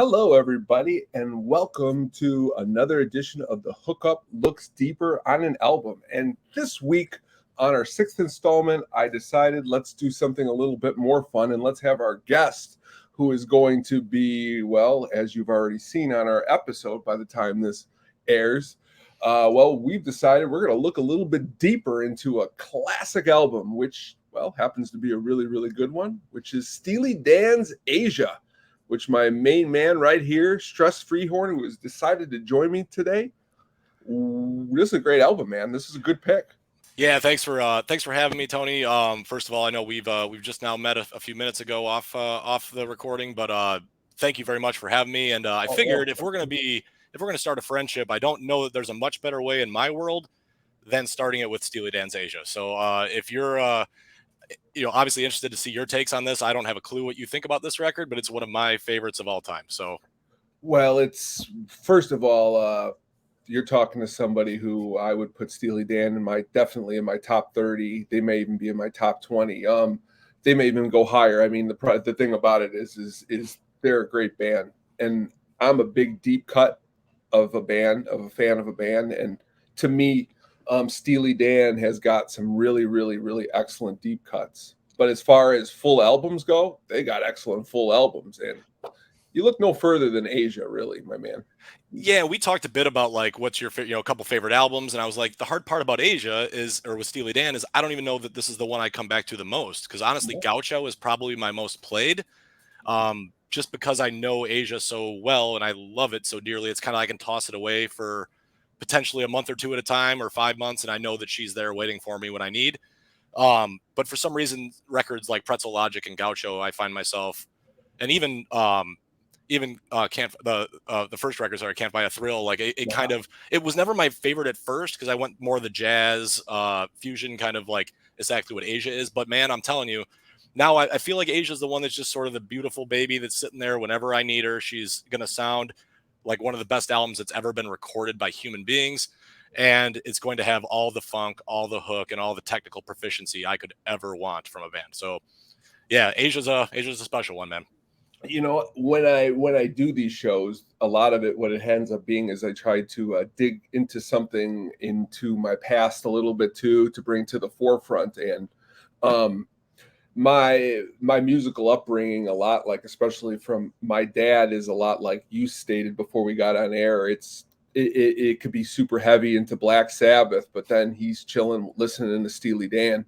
Hello, everybody, and welcome to another edition of the Hookup Looks Deeper on an Album. And this week, on our sixth installment, I decided let's do something a little bit more fun and let's have our guest, who is going to be, well, as you've already seen on our episode by the time this airs. We've decided we're going to look a little bit deeper into a classic album, which, well, happens to be a really, really good one, which is Steely Dan's Asia, which my main man right here, Stressfreehon, who has decided to join me today. This is a great album, man. This is a good pick. Yeah, thanks for having me, Tony. First of all, I know we've just now met a few minutes ago off the recording, but thank you very much for having me. And I figured if we're gonna start a friendship, I don't know that there's a much better way in my world than starting it with Steely Dan's Asia. So if you're obviously interested to see your takes on this, I don't have a clue what you think about this record, but it's one of my favorites of all time. So, Well, it's first of all, you're talking to somebody who I would put Steely Dan definitely in my top 30. They may even be in my top 20. They may even go higher. I mean, the thing about it is they're a great band, and I'm a big deep cut of a fan of a band, and to me, Steely Dan has got some really, really, really excellent deep cuts. But as far as full albums go, they got excellent full albums, and you look no further than Asia, really, my man. yeah, we talked a bit about like what's your a couple favorite albums, and I was like, the hard part about Asia with Steely Dan is I don't even know that this is the one I come back to the most because honestly, Gaucho is probably my most played. Just because I know Asia so well and I love it so dearly, it's kind of I can toss it away for potentially a month or two at a time or 5 months, and I know that she's there waiting for me when I need. But for some reason, records like Pretzel Logic and Gaucho, I find myself, and even can't the first records are Can't Buy a Thrill. Like it was never my favorite at first because I went more the jazz fusion kind of like exactly what Asia is. But man, I'm telling you, now I feel like Asia is the one that's just sort of the beautiful baby that's sitting there whenever I need her. She's gonna sound like one of the best albums that's ever been recorded by human beings. And it's going to have all the funk, all the hook, and all the technical proficiency I could ever want from a band. So, yeah, Asia's a special one, man. When I do these shows, a lot of it, what it ends up being is I try to dig into something into my past a little bit too, to bring to the forefront. And um, my musical upbringing, a lot like, especially from my dad, is a lot like you stated before we got on air. It could be super heavy into Black Sabbath, but then he's chilling, listening to Steely Dan,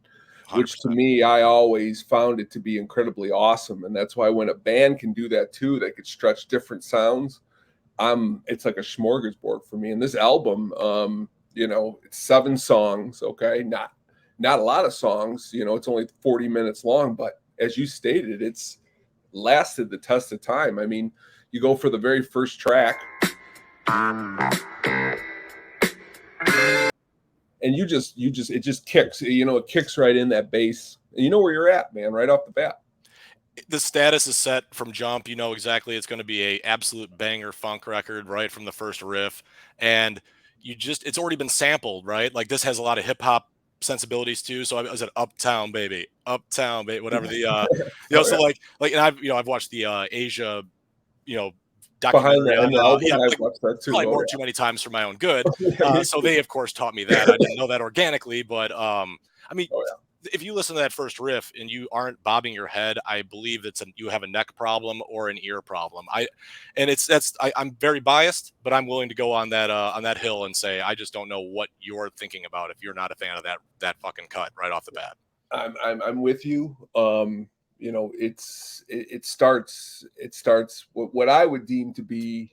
which to 100%. me, I always found it to be incredibly awesome. And that's why when a band can do that too, they could stretch different sounds. It's like a smorgasbord for me. And this album, it's 7 songs. Okay. Not a lot of songs, it's only 40 minutes long, but as you stated, it's lasted the test of time. I mean, you go for the very first track, and it just kicks, it kicks right in that bass, and you know where you're at, man, right off the bat. The status is set from jump. You know exactly it's going to be a absolute banger funk record right from the first riff, and it's already been sampled, right? Like this has a lot of hip hop sensibilities too. So I was at Uptown Baby, whatever Oh, so yeah. like, and I've watched the Asia, you know, Behind documentary the, on and the album, yeah, I've like watched that too. probably Oh more too many times for my own good. So they of course taught me that. I didn't know that organically, but I mean, oh if you listen to that first riff and you aren't bobbing your head, I believe you have a neck problem or an ear problem. I'm very biased, but I'm willing to go on that hill and say I just don't know what you're thinking about if you're not a fan of that fucking cut right off the bat. I'm with you. It starts what I would deem to be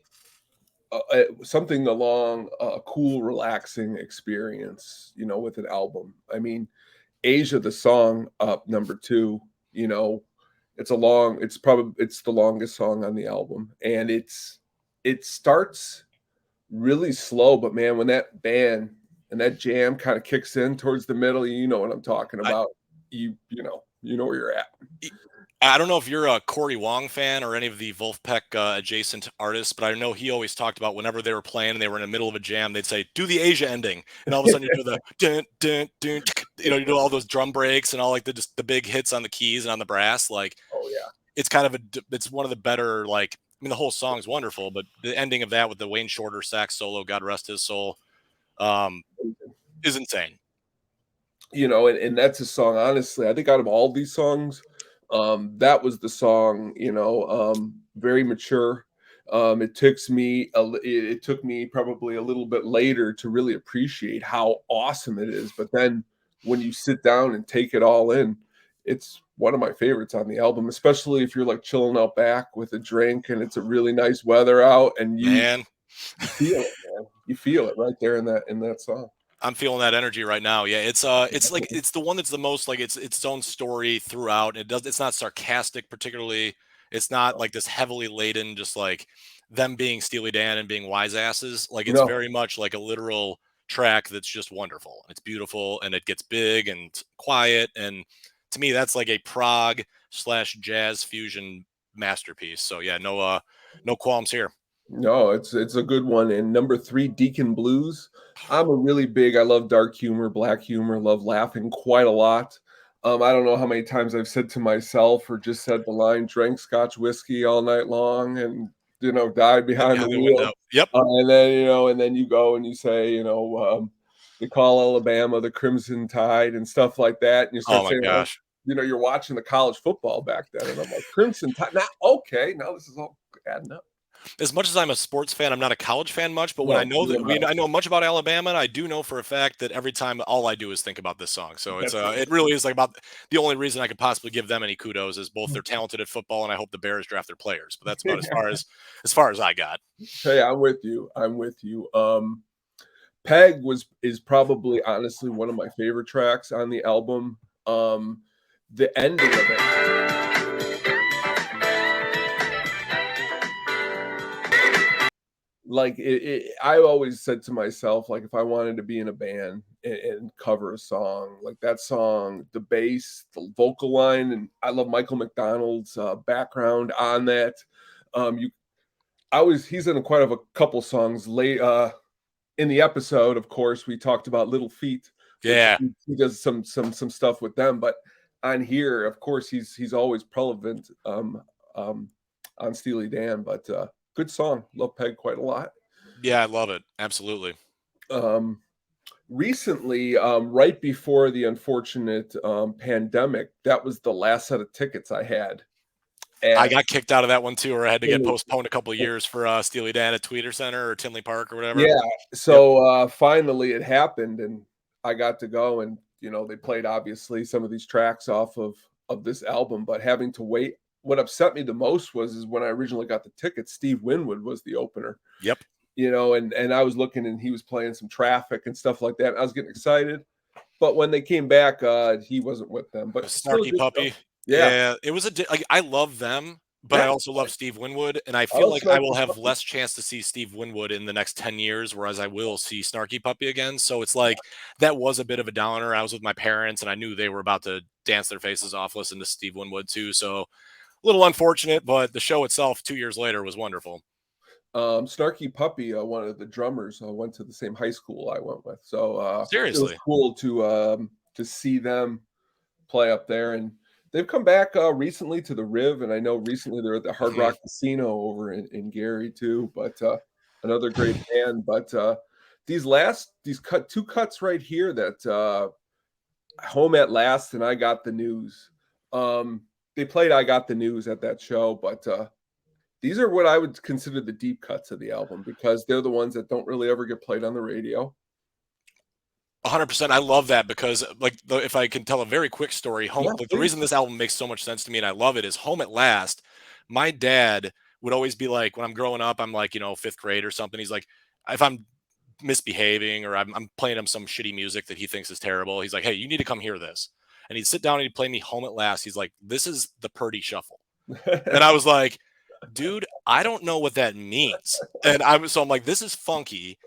something along a cool, relaxing experience, with an album. I mean, Asia, the song up number 2, it's the longest song on the album, and it starts really slow, but man, when that band and that jam kind of kicks in towards the middle, you know what I'm talking I, about. You know where you're at. I don't know if you're a Corey Wong fan or any of the Wolfpack adjacent artists, but I know he always talked about whenever they were playing and they were in the middle of a jam, they'd say, "Do the Asia ending," and all of a sudden you do the dun, dun, dun, you do all those drum breaks and all like the big hits on the keys and on the brass. Like Oh yeah. it's it's one of the better like mean, the whole song's wonderful, but the ending of that with the Wayne Shorter sax solo, God rest his soul, um, is insane. And that's a song, honestly, I think out of all these songs, that was the song, very mature. It took me probably a little bit later to really appreciate how awesome it is, but then when you sit down and take it all in, it's one of my favorites on the album, especially if you're, like, chilling out back with a drink and it's a really nice weather out and Man, you feel it, man. You feel it right there in that song. I'm feeling that energy right now. Yeah, it's like it's the one that's the most like it's its own story throughout. It's not sarcastic particularly. It's not like this heavily laden, just like them being Steely Dan and being wise asses. Like it's No. very much like a literal track that's just wonderful. It's beautiful and it gets big and quiet. And to me, that's like a prog slash jazz fusion masterpiece. So yeah, no qualms here. No, it's a good one, and number 3, Deacon Blues. I love dark humor, black humor, love laughing quite a lot. I don't know how many times I've said to myself or just said the line, "Drank Scotch whiskey all night long," and, died Get behind the behind the window. wheel. Yep. And then you go and you say, they call Alabama the Crimson Tide and stuff like that, and you Oh start my saying, "Oh," gosh. you're watching the college football back then, and I'm like, "Crimson Tide, now okay, now this is all adding up." As much as I'm a sports fan, I'm not a college fan much, but when I No, know you're that not. I know much about Alabama, and I do know for a fact that every time all I do is think about this song. So That's it. it really is like about the only reason I could possibly give them any kudos is both they're talented at football and I hope the Bears draft their players. But that's about as far as I got. Hey, I'm with you. I'm with you. Peg is probably honestly one of my favorite tracks on the album. The ending of it, like I always said to myself, like if I wanted to be in a band and cover a song, like that song, the bass, the vocal line, and I love Michael McDonald's background on that. You, I was he's in quite of a couple songs late. In the episode, of course, we talked about Little Feat, which Yeah. he does some stuff with them. But on here, of course, he's always relevant um, on Steely Dan. But good song, love Peg quite a lot. Yeah, I love it. Absolutely. Um, Recently, right before the unfortunate pandemic, that was the last set of tickets I had I at got kicked out of that one too, or I had to get postponed a couple of years for Steely Dan at Tweeter Center or Tinley Park or whatever. Yeah, Yep. so, finally it happened, and I got to go, and, they played, obviously, some of these tracks off of this album, but having to wait, what upset me the most is when I originally got the tickets, Steve Winwood was the opener, Yep. and I was looking, and he was playing some Traffic and stuff like that, and I was getting excited, but when they came back, he wasn't with them, A but still a Snarky good show. Puppy. Yeah. Yeah, it was like I love them, but I Yeah, also love Steve Winwood, and I I feel love like I will Snarky have Puppy. less chance to see Steve Winwood in the next 10 years, whereas I will see Snarky Puppy again. So it's like that was a bit of a downer. I was with my parents, and I knew they were about to dance their faces off listening to Steve Winwood too. So a little unfortunate, but the show itself 2 years later was wonderful. Snarky Puppy, one of the drummers, went to the same high school I went with, so, it was Seriously. cool to see them play up there, and they've come back, recently to the Riv, and I know recently they're at the Hard Hmm. Rock Casino over in Gary too, but, another great band, but, these 2 cuts right here that, Home at Last and I Got the News, they played I Got the News at that show, but, these are what I would consider the deep cuts of the album because they're the ones that don't really ever get played on the radio. 100%. I love that because, if I can tell a very quick story, Yeah, the please. reason this album makes so much sense to me and I love it is Home at Last. My dad would always be like, when I'm growing up, I'm like, fifth grade or something. He's like, if I'm misbehaving or I'm playing him some shitty music that he thinks is terrible, he's like, hey, you need to come hear this. And he'd sit down and he'd play me Home at Last. He's like, this is the Purdy Shuffle. And I was like, dude, I don't know what that means. And I'm like, this is funky,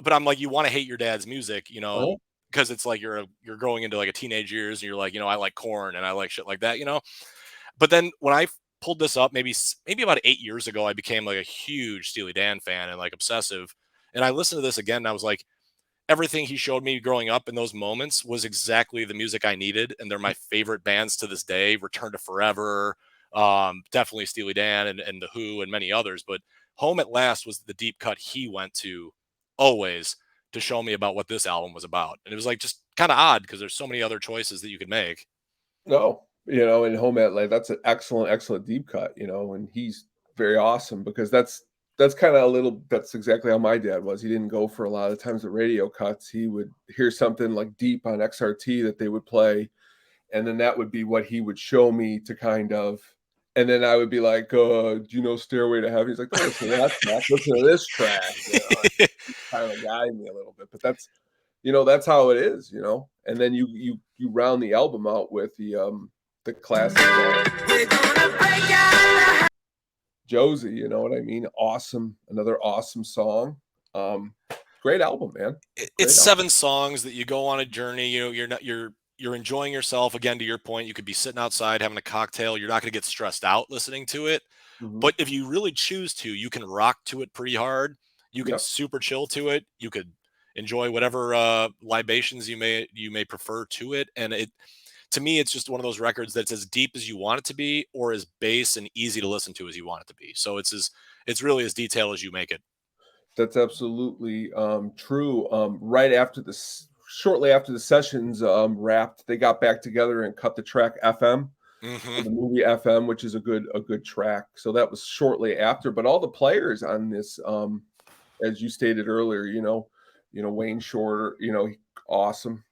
but I'm like, you want to hate your dad's music, Uh-huh. because it's like you're growing into like a teenage years and you're like, I like corn and I like shit like that. But then when I pulled this up, maybe about 8 years ago, I became like a huge Steely Dan fan and like obsessive. And I listened to this again and I was like, everything he showed me growing up in those moments was exactly the music I needed. And they're my favorite bands to this day. Return to Forever, Definitely Steely Dan and the Who and many others. But Home at Last was the deep cut he went to always to show me about what this album was about. And it was like just kind of odd because there's so many other choices that you could make. No, and Home at Like that's an excellent, excellent deep cut, and he's very awesome because that's kind of a little that's exactly how my dad was. He didn't go for a lot of times the radio cuts. He would hear something like deep on XRT that they would play, and then that would be what he would show me to kind of and then I would be like, "Do you know Stairway to Heaven?" He's like, "Don't listen to that track. Listen to this track." Kind of guide me a little bit, but that's how it is. And then you round the album out with the classic Josie, you know what I mean? Awesome, another awesome song. Um, Great album, man. It's Great album. 7 songs that you go on a journey. You're enjoying yourself. Again, to your point, you could be sitting outside having a cocktail. You're not going to get stressed out listening to it. Mhm. But if you really choose to, you can rock to it pretty hard. You can Yep, super chill to it. You could enjoy whatever libations you may prefer to it. And it to me, it's just one of those records that's as deep as you want it to be, or as bass and easy to listen to as you want it to be. So it's really as detailed as you make it. that's absolutely true. Right after shortly after the sessions wrapped, they got back together and cut the track FM Hmm. for the movie FM, which is a good track. So that was shortly after. But all the players on this, as you stated earlier, Wayne Shorter, awesome.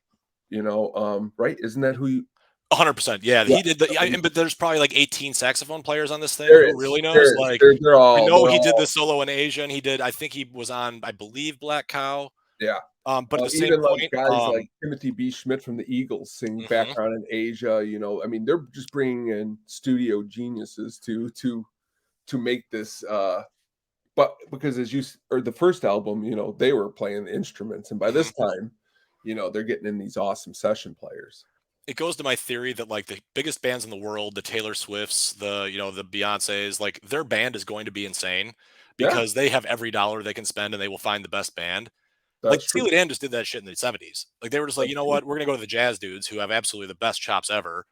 Right? Isn't that who you? 100%. Yeah, Yeah, he did but there's probably like 18 saxophone players on this thing. there Who is. really knows? There is. Like, They're I all know they're he did the all solo in Asia, and I think he was on, I believe, Black Cow. yeah. But at the same Even like point, guys like Timothy B. Schmidt from the Eagles sing mhm. background in Asia. I mean, they're just bringing in studio geniuses to make this. But because or the first album, they were playing the instruments, and by Mhm. this time, they're getting in these awesome session players. It goes to my theory that like the biggest bands in the world, the Taylor Swifts, the Beyoncés, like their band is going to be insane Yeah, because they have every dollar they can spend and they will find the best band. Like that's true. Steely Dan just did that shit in the 70s. Like they were just like, That's you know true. what, we're gonna go to the jazz dudes who have absolutely the best chops ever.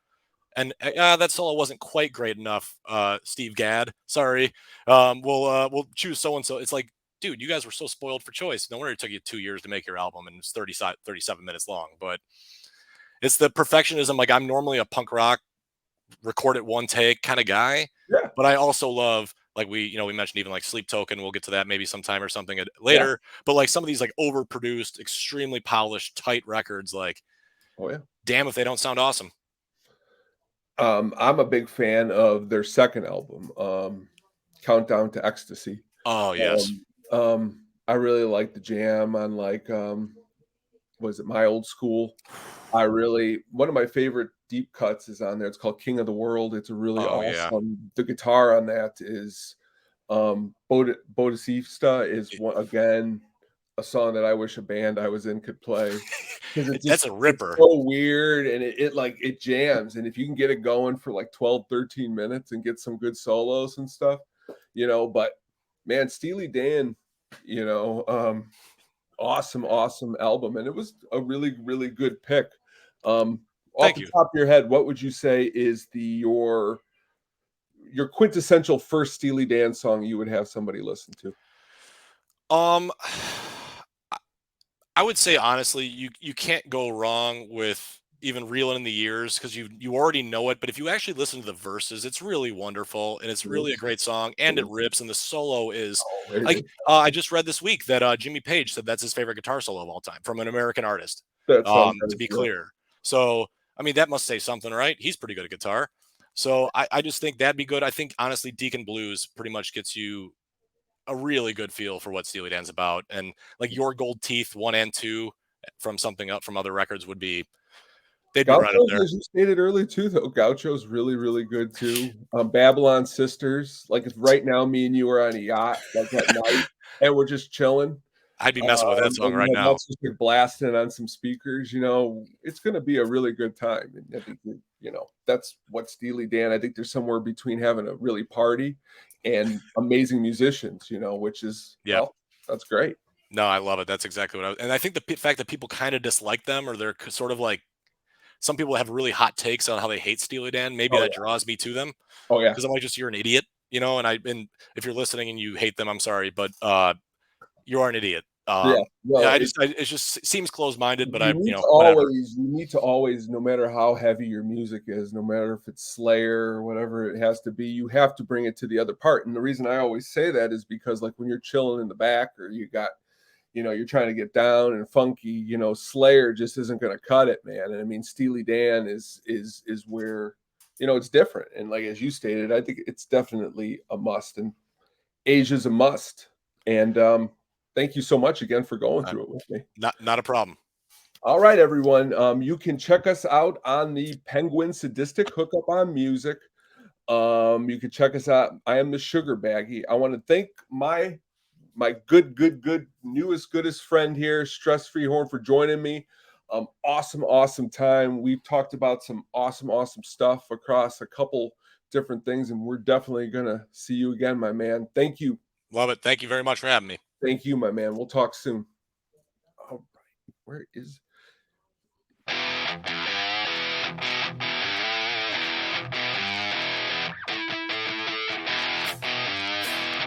And that solo wasn't quite great enough. Steve Gadd, sorry. We'll choose so and so. It's like, dude, you guys were so spoiled for choice. No wonder it took you 2 years to make your album, and it's 37 minutes long. But it's the perfectionism. Like I'm normally a punk rock, record it one take kind of guy, Yeah, but I also love like we mentioned even like Sleep Token. We'll get to that maybe sometime or something yeah. later. But like some of these like overproduced, extremely polished, tight records, like Oh yeah. damn if they don't sound awesome. I'm a big fan of their second album, Countdown to Ecstasy. Oh yes. Um, I really like the jam on like was it My Old School? One of my favorite deep cuts is on there. It's called King of the World. It's a really Oh yeah. awesome. The guitar on that is Bodhisattva is one again a song that I wish a band I was in could play because That's a it's ripper. so weird and it jams and if you can get it going for like 12, 13 minutes and get some good solos and stuff, but man, Steely Dan, you know, um, awesome, awesome album, and it was a really, really good pick. Off Thank the you. top of your head, what would you say is your quintessential first Steely Dan song you would have somebody listen to? Um, I would say honestly, you can't go wrong with even reeling in the years because you already know it. But if you actually listen to the verses, it's really wonderful and it's It really a is. great song It and it is. rips and the solo is Oh, it like is. I just read this week that Jimmy Page said that's his favorite guitar solo of all time from an American artist. That To is be yeah. clear, so I mean that must say something, right? He's pretty good at guitar, so I just think that'd be good. I think honestly, Deacon Blues pretty much gets you a really good feel for what Steely Dan's about. And like Your Gold Teeth 1 and 2 from something up from other records they'd be right up Gauchos, there. as you stated early too, though, Gaucho's really, really good too. Babylon Sisters, like if right now me and you were on a yacht, like at night, and we're just chilling, I'd be messing with that song and right you have now. Let's Just Get Blasting on some speakers, it's gonna be a really good time. And I think that's what Steely Dan. I think there's somewhere between having a really party and amazing musicians, which is Yep. that's great. No, I love it. That's exactly what and I think the fact that people kind of dislike them or they're sort of like some people have really hot takes on how they hate Steely Dan. Maybe Oh that yeah. draws me to them Oh yeah. because I'm like, just you're an idiot, and if you're listening and you hate them, I'm sorry, but you are an idiot. Yeah. Yeah, Well, it just seems closed minded, but you need to whatever. always, no matter how heavy your music is, no matter if it's Slayer or whatever it has to be, you have to bring it to the other part. And the reason I always say that is because, like, when you're chilling in the back or you're trying to get down and funky, Slayer just isn't going to cut it, man. And I mean, Steely Dan is where, it's different. And like as you stated, I think it's definitely a must. And Asia's a must. And thank you so much again for going Uh, through it with me. not a problem. All right, everyone. You can check us out on the Penguin Sadistic Hookup on Music. You can check us out. I am the Sugar Baggy. I want to thank my good newest goodest friend here, Stressfreehon, for joining me. Awesome time. We've talked about some awesome stuff across a couple different things, and we're definitely gonna see you again, my man. Thank you. Love it. Thank you very much for having me. Thank you, my man. We'll talk soon. All right. Where is